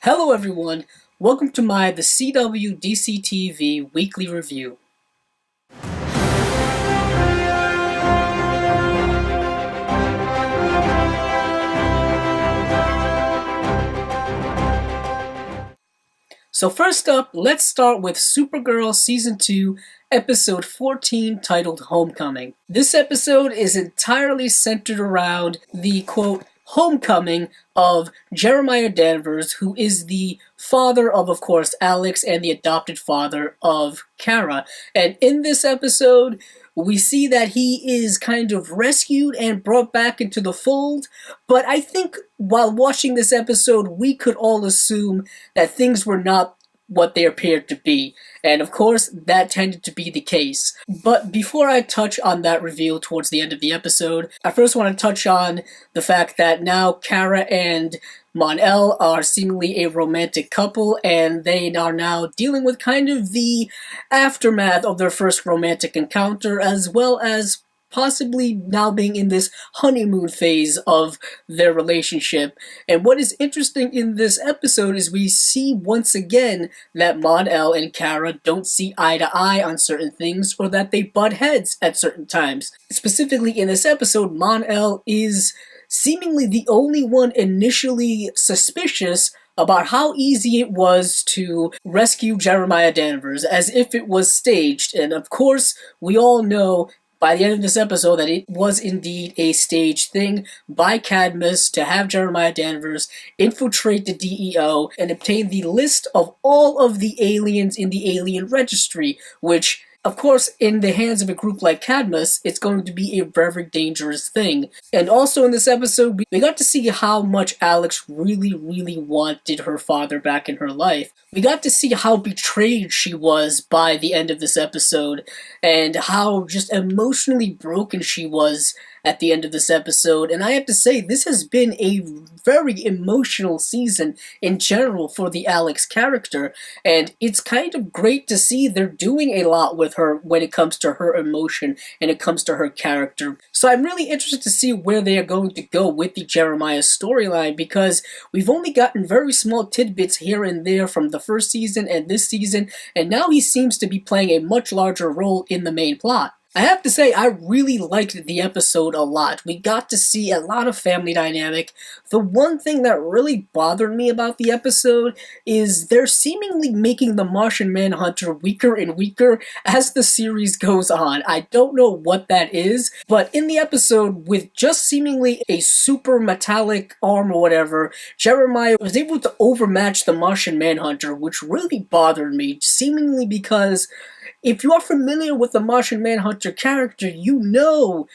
Hello everyone, welcome to the CW DCTV weekly review. So first up, let's start with Supergirl Season 2, Episode 14, titled Homecoming. This episode is entirely centered around the, quote, homecoming of Jeremiah Danvers, who is the father of course, Alex, and the adopted father of Kara. And in this episode, we see that he is kind of rescued and brought back into the fold, but I think while watching this episode, we could all assume that things were not what they appeared to be. And of course, that tended to be the case. But before I touch on that reveal towards the end of the episode, I first want to touch on the fact that now Kara and Mon-El are seemingly a romantic couple, and they are now dealing with kind of the aftermath of their first romantic encounter, as well as possibly now being in this honeymoon phase of their relationship. And what is interesting in this episode is we see once again that Mon-El and Kara don't see eye to eye on certain things, or that they butt heads at certain times. Specifically in this episode, Mon-El is seemingly the only one initially suspicious about how easy it was to rescue Jeremiah Danvers, as if it was staged. And of course, we all know by the end of this episode that it was indeed a staged thing by Cadmus to have Jeremiah Danvers infiltrate the DEO and obtain the list of all of the aliens in the alien registry, which, of course, in the hands of a group like Cadmus, it's going to be a very dangerous thing. And also in this episode, we got to see how much Alex really wanted her father back in her life. We got to see how betrayed she was by the end of this episode, and how just emotionally broken she was at the end of this episode. And I have to say, this has been a very emotional season in general for the Alex character, and it's kind of great to see they're doing a lot with her when it comes to her emotion and it comes to her character. So I'm really interested to see where they are going to go with the Jeremiah storyline, because we've only gotten very small tidbits here and there from the first season and this season, and now he seems to be playing a much larger role in the main plot. I have to say, I really liked the episode a lot. We got to see a lot of family dynamic. The one thing that really bothered me about the episode is they're seemingly making the Martian Manhunter weaker and weaker as the series goes on. I don't know what that is, but in the episode, with just seemingly a super metallic arm or whatever, Jeremiah was able to overmatch the Martian Manhunter, which really bothered me, seemingly because if you are familiar with the Martian Manhunter character, you know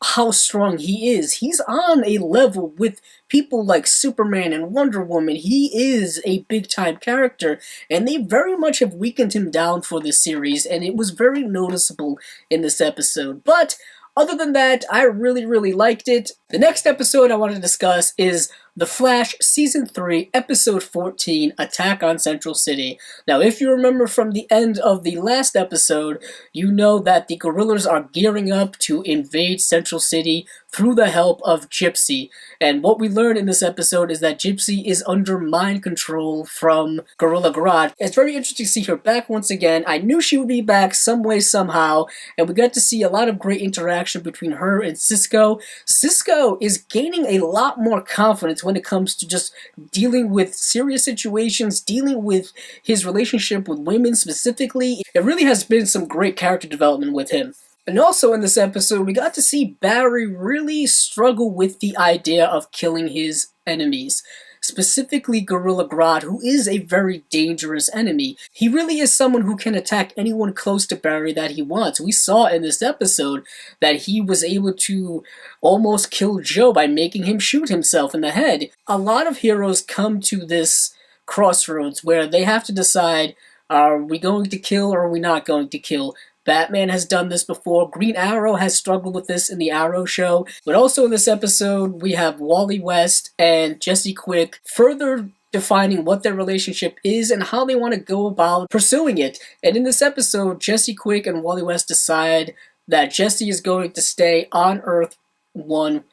how strong he is. He's on a level with people like Superman and Wonder Woman. He is a big-time character, and they very much have weakened him down for this series, and it was very noticeable in this episode. But other than that, I really liked it. The next episode I want to discuss is The Flash Season 3, Episode 14, Attack on Central City. Now, if you remember from the end of the last episode, you know that the guerrillas are gearing up to invade Central City through the help of Gypsy. And what we learned in this episode is that Gypsy is under mind control from Gorilla Grodd. It's very interesting to see her back once again. I knew she would be back some way, somehow, and we got to see a lot of great interaction between her and Cisco. Cisco is gaining a lot more confidence when it comes to just dealing with serious situations, dealing with his relationship with women specifically. It really has been some great character development with him. And also in this episode, we got to see Barry really struggle with the idea of killing his enemies. Specifically Gorilla Grodd, who is a very dangerous enemy. He really is someone who can attack anyone close to Barry that he wants. We saw in this episode that he was able to almost kill Joe by making him shoot himself in the head. A lot of heroes come to this crossroads where they have to decide, are we going to kill or are we not going to kill? Batman has done this before. Green Arrow has struggled with this in the Arrow show. But also in this episode, we have Wally West and Jesse Quick further defining what their relationship is and how they want to go about pursuing it. And in this episode, Jesse Quick and Wally West decide that Jesse is going to stay on Earth 1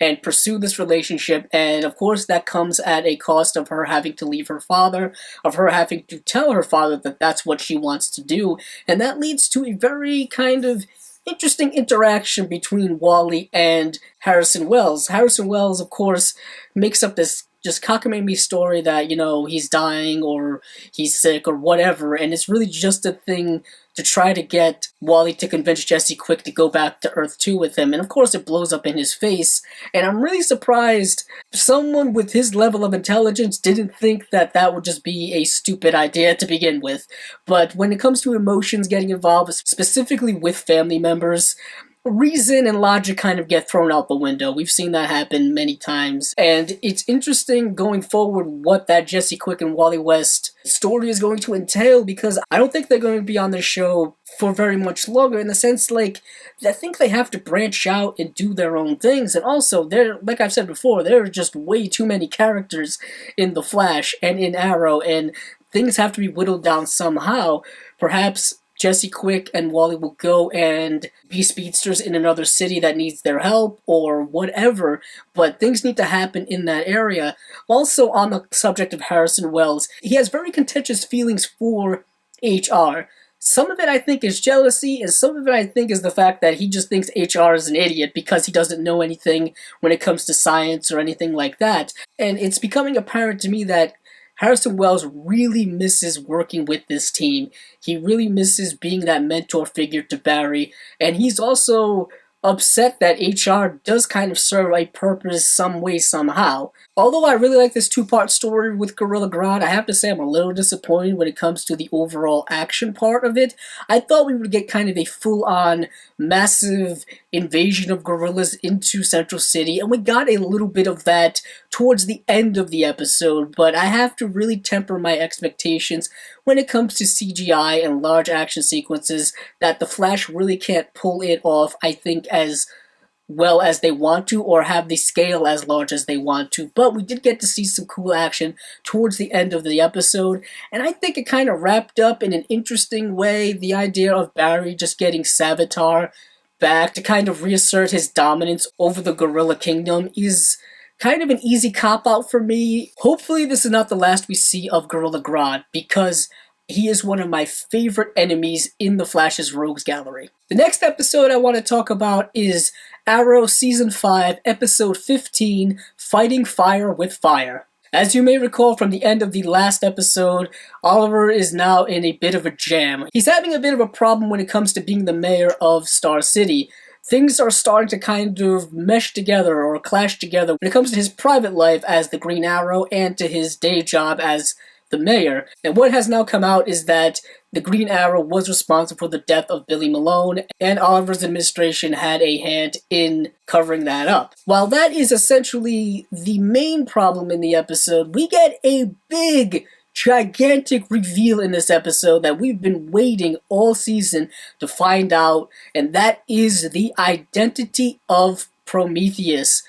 and pursue this relationship, and of course that comes at a cost of her having to leave her father, of her having to tell her father that that's what she wants to do, and that leads to a very kind of interesting interaction between Wally and Harrison Wells. Harrison Wells, of course, makes up this just cockamamie story that, you know, he's dying or he's sick or whatever, and it's really just a thing to try to get Wally to convince Jesse Quick to go back to Earth 2 with him, and of course it blows up in his face, and I'm really surprised someone with his level of intelligence didn't think that that would just be a stupid idea to begin with. But when it comes to emotions getting involved, specifically with family members, reason and logic kind of get thrown out the window. We've seen that happen many times, and it's interesting going forward what that Jesse Quick and Wally West story is going to entail, because I don't think they're going to be on the show for very much longer, in the sense, like, I think they have to branch out and do their own things, and also, like I've said before, there are just way too many characters in The Flash and in Arrow, and things have to be whittled down somehow. Perhaps Jesse Quick and Wally will go and be speedsters in another city that needs their help, or whatever, but things need to happen in that area. Also, on the subject of Harrison Wells, he has very contentious feelings for HR. Some of it I think is jealousy, and some of it I think is the fact that he just thinks HR is an idiot because he doesn't know anything when it comes to science or anything like that. And it's becoming apparent to me that Harrison Wells really misses working with this team. He really misses being that mentor figure to Barry, and he's also upset that HR does kind of serve a purpose some way, somehow. Although I really like this two-part story with Gorilla Grodd, I have to say I'm a little disappointed when it comes to the overall action part of it. I thought we would get kind of a full-on, massive invasion of gorillas into Central City, and we got a little bit of that towards the end of the episode, but I have to really temper my expectations when it comes to CGI and large action sequences, that The Flash really can't pull it off, I think, as well as they want to, or have the scale as large as they want to. But we did get to see some cool action towards the end of the episode, and I think it kind of wrapped up in an interesting way. The idea of Barry just getting Savitar back to kind of reassert his dominance over the Gorilla Kingdom is kind of an easy cop-out for me. Hopefully this is not the last we see of Gorilla Grodd, because he is one of my favorite enemies in the Flash's Rogues Gallery. The next episode I want to talk about is Arrow Season 5, Episode 15, Fighting Fire with Fire. As you may recall from the end of the last episode, Oliver is now in a bit of a jam. He's having a bit of a problem when it comes to being the mayor of Star City. Things are starting to kind of mesh together or clash together when it comes to his private life as the Green Arrow and to his day job as the mayor. And what has now come out is that the Green Arrow was responsible for the death of Billy Malone, and Oliver's administration had a hand in covering that up. While that is essentially the main problem in the episode, we get a big, gigantic reveal in this episode that we've been waiting all season to find out, and that is the identity of Prometheus.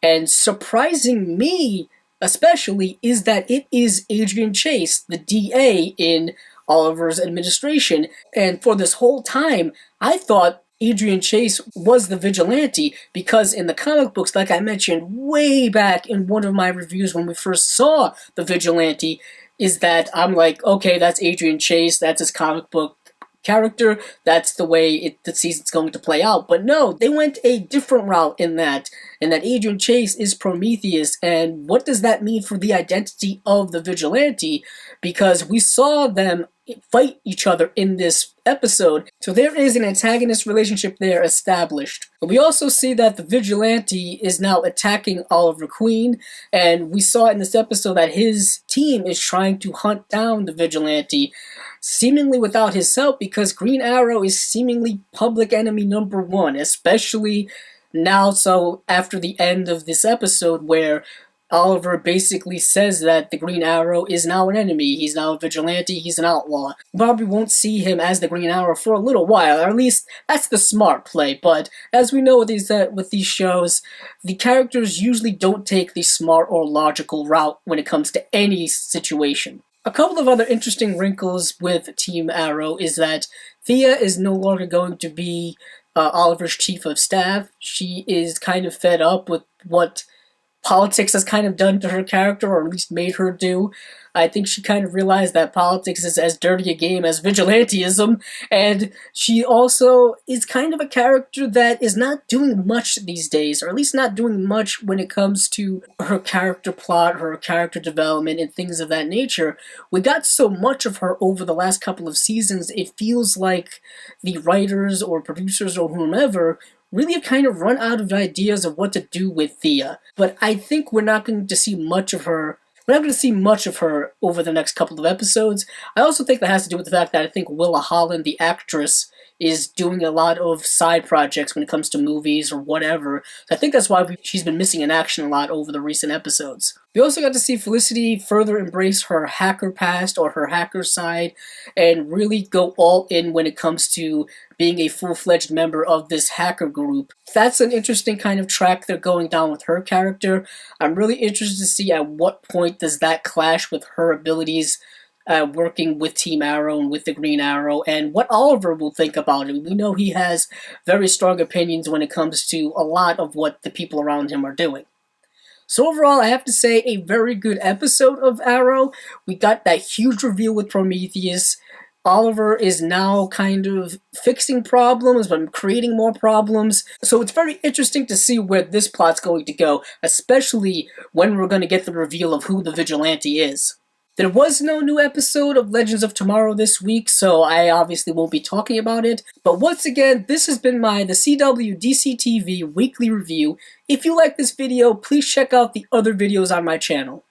And surprising me, especially, is that it is Adrian Chase, the DA in Oliver's administration. And for this whole time, I thought Adrian Chase was the vigilante, because in the comic books, like I mentioned way back in one of my reviews when we first saw the vigilante, is that I'm like, okay, that's Adrian Chase, that's his comic book character, that's the way the season's going to play out. But no, they went a different route in that, and that Adrian Chase is Prometheus. And what does that mean for the identity of the vigilante? Because we saw them fight each other in this episode, so there is an antagonist relationship there established. But we also see that the vigilante is now attacking Oliver Queen, and we saw in this episode that his team is trying to hunt down the vigilante, seemingly without his help, because Green Arrow is seemingly public enemy number one, especially now, so after the end of this episode where Oliver basically says that the Green Arrow is now an enemy. He's now a vigilante, he's an outlaw. Probably won't see him as the Green Arrow for a little while, or at least that's the smart play. But as we know with these shows, the characters usually don't take the smart or logical route when it comes to any situation. A couple of other interesting wrinkles with Team Arrow is that Thea is no longer going to be Oliver's chief of staff. She is kind of fed up with what politics has kind of done to her character, or at least made her do. I think she kind of realized that politics is as dirty a game as vigilantism, and she also is kind of a character that is not doing much these days, or at least not doing much when it comes to her character plot, her character development, and things of that nature. We got so much of her over the last couple of seasons, it feels like the writers or producers or whomever really have kind of run out of ideas of what to do with Thea. But I think we're not going to see much of her. We're not going to see much of her over the next couple of episodes. I also think that has to do with the fact that I think Willa Holland, the actress, is doing a lot of side projects when it comes to movies or whatever. So I think that's why she's been missing in action a lot over the recent episodes. We also got to see Felicity further embrace her hacker past or her hacker side and really go all in when it comes to being a full-fledged member of this hacker group. That's an interesting kind of track they're going down with her character. I'm really interested to see at what point does that clash with her abilities working with Team Arrow and with the Green Arrow, and what Oliver will think about it. We know he has very strong opinions when it comes to a lot of what the people around him are doing. So overall, I have to say, a very good episode of Arrow. We got that huge reveal with Prometheus. Oliver is now kind of fixing problems, but creating more problems. So it's very interesting to see where this plot's going to go, especially when we're going to get the reveal of who the vigilante is. There was no new episode of Legends of Tomorrow this week, so I obviously won't be talking about it. But once again, this has been the CW DCTV weekly review. If you like this video, please check out the other videos on my channel.